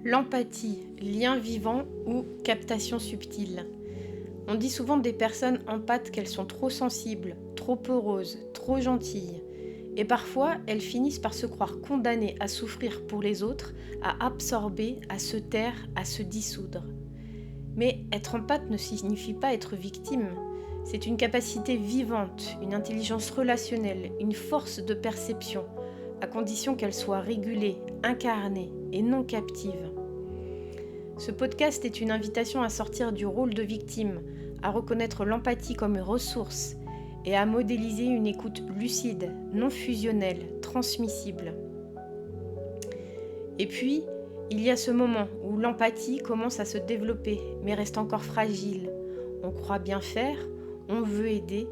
L'empathie, lien vivant ou captation subtile. On dit souvent des personnes empathes qu'elles sont trop sensibles, trop heureuses, trop gentilles. Et parfois, elles finissent par se croire condamnées à souffrir pour les autres, à absorber, à se taire, à se dissoudre. Mais être empathe ne signifie pas être victime. C'est une capacité vivante, une intelligence relationnelle, une force de perception, à condition qu'elle soit régulée, incarnée et non captive. Ce podcast est une invitation à sortir du rôle de victime, à reconnaître l'empathie comme ressource et à modéliser une écoute lucide, non fusionnelle, transmissible. Et puis, il y a ce moment où l'empathie commence à se développer, mais reste encore fragile. On croit bien faire, on veut aider,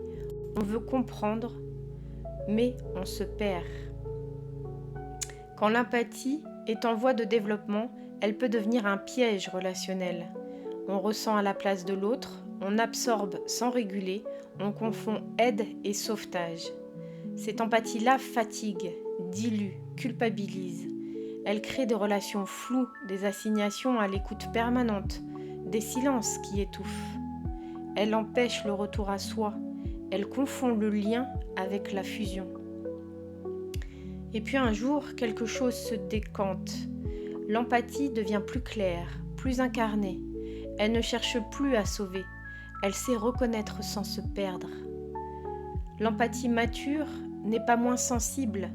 on veut comprendre, mais on se perd. Quand l'empathie est en voie de développement, elle peut devenir un piège relationnel. On ressent à la place de l'autre, on absorbe sans réguler, on confond aide et sauvetage. Cette empathie-là fatigue, dilue, culpabilise. Elle crée des relations floues, des assignations à l'écoute permanente, des silences qui étouffent. Elle empêche le retour à soi, elle confond le lien avec la fusion. Et puis un jour, quelque chose se décante. L'empathie devient plus claire, plus incarnée. Elle ne cherche plus à sauver. Elle sait reconnaître sans se perdre. L'empathie mature n'est pas moins sensible.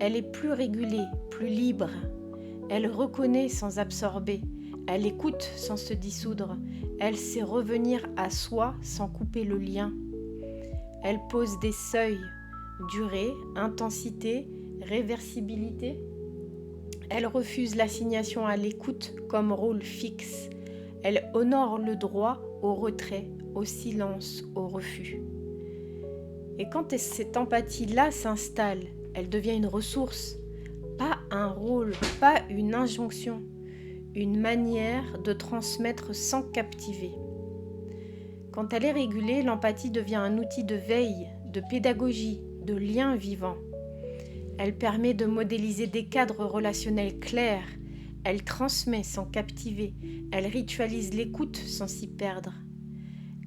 Elle est plus régulée, plus libre. Elle reconnaît sans absorber. Elle écoute sans se dissoudre. Elle sait revenir à soi sans couper le lien. Elle pose des seuils, durée, intensité, réversibilité. Elle refuse l'assignation à l'écoute comme rôle fixe. Elle honore le droit au retrait, au silence, au refus. Et quand cette empathie-là s'installe, elle devient une ressource, pas un rôle, pas une injonction, une manière de transmettre sans captiver. Quand elle est régulée, l'empathie devient un outil de veille, de pédagogie, de lien vivant. Elle permet de modéliser des cadres relationnels clairs. Elle transmet sans captiver. Elle ritualise l'écoute sans s'y perdre.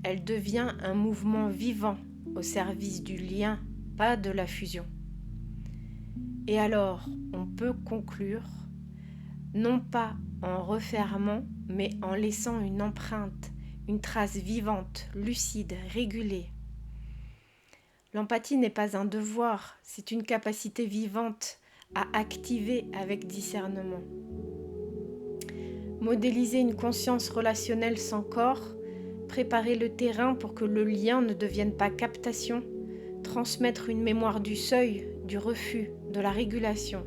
Elle devient un mouvement vivant au service du lien, pas de la fusion. Et alors, on peut conclure, non pas en refermant, mais en laissant une empreinte, une trace vivante, lucide, régulée. L'empathie n'est pas un devoir, c'est une capacité vivante à activer avec discernement. Modéliser une conscience relationnelle sans corps, préparer le terrain pour que le lien ne devienne pas captation, transmettre une mémoire du seuil, du refus, de la régulation.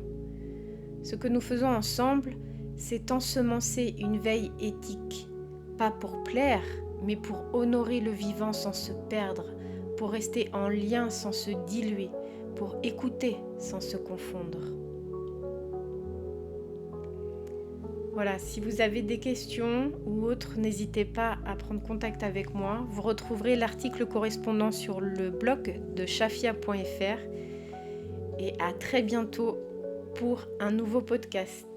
Ce que nous faisons ensemble, c'est ensemencer une veille éthique, pas pour plaire, mais pour honorer le vivant sans se perdre, pour rester en lien sans se diluer, pour écouter sans se confondre. Voilà, si vous avez des questions ou autres, n'hésitez pas à prendre contact avec moi. Vous retrouverez l'article correspondant sur le blog de shafia.fr et à très bientôt pour un nouveau podcast.